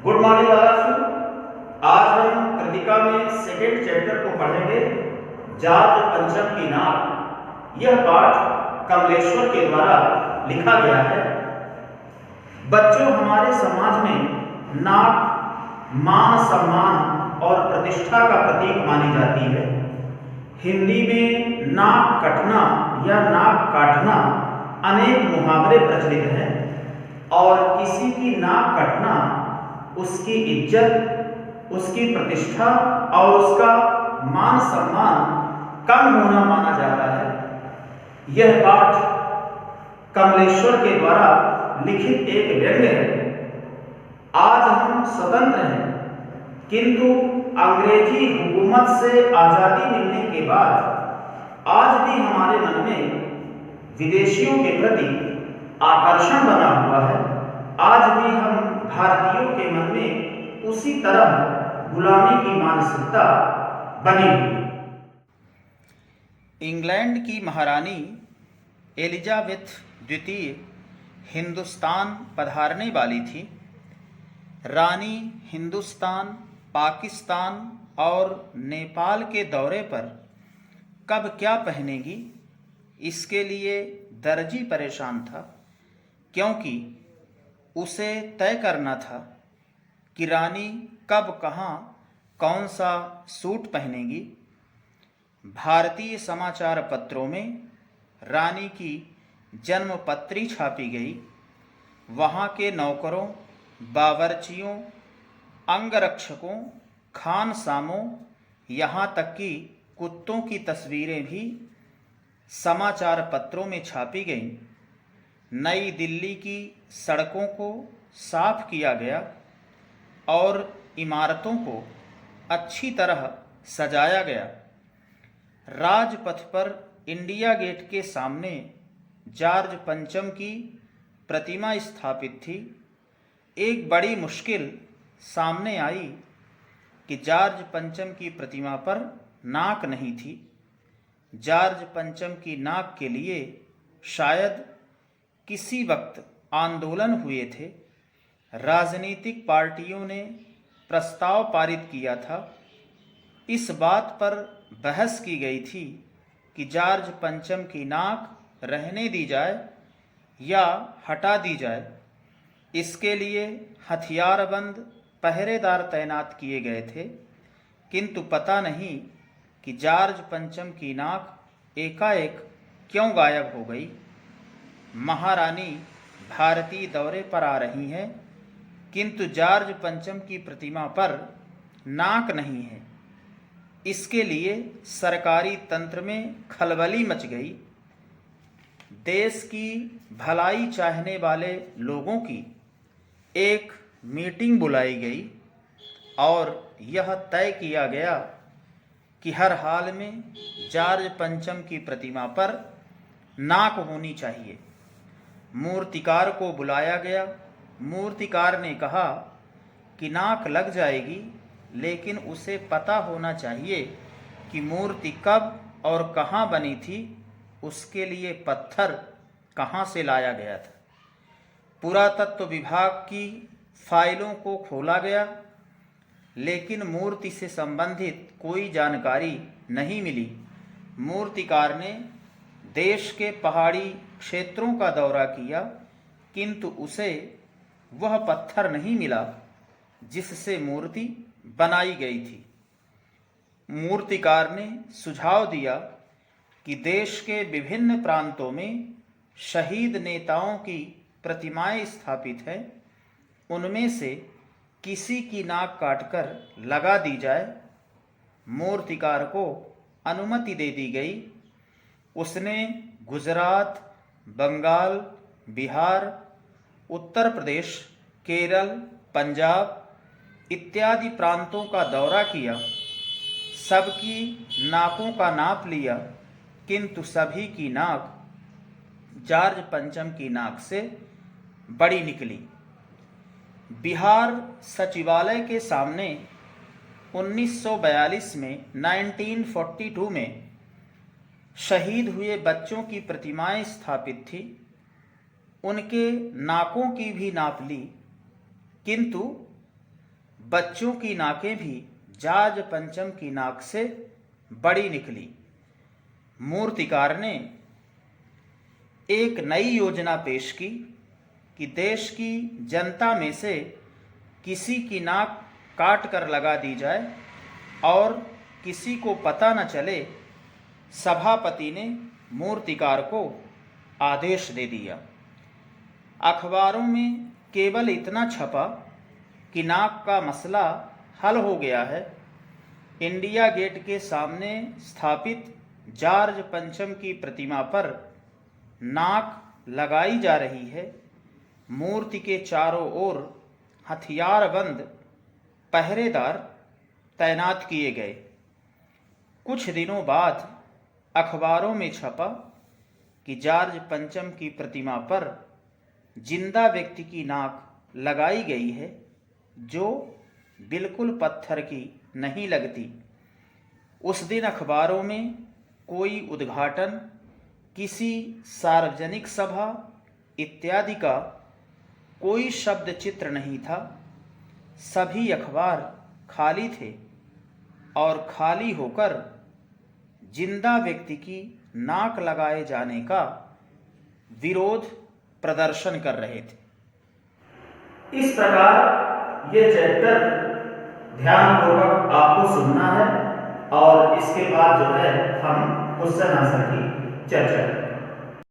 Good morning वाला। आज हम कृतिका में सेकेंड चैप्टर को पढ़ेंगे, जार्ज पंचम की नाक। यह पाठ कमलेश्वर के द्वारा लिखा गया है। बच्चों, हमारे समाज में नाक मान सम्मान और प्रतिष्ठा का प्रतीक मानी जाती है। हिंदी में नाक कटना या नाक काटना अनेक मुहावरे प्रचलित हैं और किसी की नाक कटना उसकी इज्जत, उसकी प्रतिष्ठा और उसका मान सम्मान कम होना माना जाता है। यह पाठ कमलेश्वर के द्वारा लिखित एक व्यंग्य है। आज हम स्वतंत्र हैं, किंतु अंग्रेजी हुकूमत से आज़ादी मिलने के बाद आज भी हमारे मन में विदेशियों के प्रति आकर्षण बना हुआ है। आज भी हम भारतीयों के मन में उसी तरह गुलामी की मानसिकता बनी हुई है। इंग्लैंड की महारानी एलिजाबेथ द्वितीय हिंदुस्तान पधारने वाली थी। रानी हिंदुस्तान, पाकिस्तान और नेपाल के दौरे पर कब क्या पहनेगी, इसके लिए दर्जी परेशान था, क्योंकि उसे तय करना था कि रानी कब कहाँ कौन सा सूट पहनेगी। भारतीय समाचार पत्रों में रानी की जन्मपत्री छापी गई। वहाँ के नौकरों, बावर्चियों, अंगरक्षकों, खानसामों, यहाँ तक कि कुत्तों की तस्वीरें भी समाचार पत्रों में छापी गईं। नई दिल्ली की सड़कों को साफ किया गया और इमारतों को अच्छी तरह सजाया गया। राजपथ पर इंडिया गेट के सामने जॉर्ज पंचम की प्रतिमा स्थापित थी। एक बड़ी मुश्किल सामने आई कि जॉर्ज पंचम की प्रतिमा पर नाक नहीं थी। जॉर्ज पंचम की नाक के लिए शायद किसी वक्त आंदोलन हुए थे। राजनीतिक पार्टियों ने प्रस्ताव पारित किया था। इस बात पर बहस की गई थी कि जॉर्ज पंचम की नाक रहने दी जाए या हटा दी जाए। इसके लिए हथियारबंद पहरेदार तैनात किए गए थे, किंतु पता नहीं कि जॉर्ज पंचम की नाक एकाएक क्यों गायब हो गई। महारानी भारतीय दौरे पर आ रही हैं, किंतु जॉर्ज पंचम की प्रतिमा पर नाक नहीं है। इसके लिए सरकारी तंत्र में खलबली मच गई। देश की भलाई चाहने वाले लोगों की एक मीटिंग बुलाई गई और यह तय किया गया कि हर हाल में जॉर्ज पंचम की प्रतिमा पर नाक होनी चाहिए। मूर्तिकार को बुलाया गया। मूर्तिकार ने कहा कि नाक लग जाएगी, लेकिन उसे पता होना चाहिए कि मूर्ति कब और कहाँ बनी थी, उसके लिए पत्थर कहाँ से लाया गया था। पुरातत्व विभाग की फाइलों को खोला गया, लेकिन मूर्ति से संबंधित कोई जानकारी नहीं मिली। मूर्तिकार ने देश के पहाड़ी क्षेत्रों का दौरा किया, किंतु उसे वह पत्थर नहीं मिला जिससे मूर्ति बनाई गई थी। मूर्तिकार ने सुझाव दिया कि देश के विभिन्न प्रांतों में शहीद नेताओं की प्रतिमाएं स्थापित हैं, उनमें से किसी की नाक काटकर लगा दी जाए। मूर्तिकार को अनुमति दे दी गई। उसने गुजरात, बंगाल, बिहार, उत्तर प्रदेश, केरल, पंजाब इत्यादि प्रांतों का दौरा किया। सबकी नाकों का नाप लिया, किंतु सभी की नाक जॉर्ज पंचम की नाक से बड़ी निकली। बिहार सचिवालय के सामने 1942 में 1942 में शहीद हुए बच्चों की प्रतिमाएं स्थापित थी। उनके नाकों की भी नाप ली, किंतु बच्चों की नाकें भी जाज पंचम की नाक से बड़ी निकली। मूर्तिकार ने एक नई योजना पेश की कि देश की जनता में से किसी की नाक काट कर लगा दी जाए और किसी को पता न चले। सभापति ने मूर्तिकार को आदेश दे दिया। अखबारों में केवल इतना छपा कि नाक का मसला हल हो गया है। इंडिया गेट के सामने स्थापित जॉर्ज पंचम की प्रतिमा पर नाक लगाई जा रही है। मूर्ति के चारों ओर हथियारबंद पहरेदार तैनात किए गए। कुछ दिनों बाद अखबारों में छपा कि जॉर्ज पंचम की प्रतिमा पर जिंदा व्यक्ति की नाक लगाई गई है, जो बिल्कुल पत्थर की नहीं लगती। उस दिन अखबारों में कोई उद्घाटन, किसी सार्वजनिक सभा इत्यादि का कोई शब्द चित्र नहीं था। सभी अखबार खाली थे और खाली होकर जिंदा व्यक्ति की नाक लगाए जाने का विरोध प्रदर्शन कर रहे थे। इस प्रकार ये चैप्टर ध्यानपूर्वक आपको सुनना है और इसके बाद जो है हम क्वेश्चन आंसर की चर्चा करेंगे।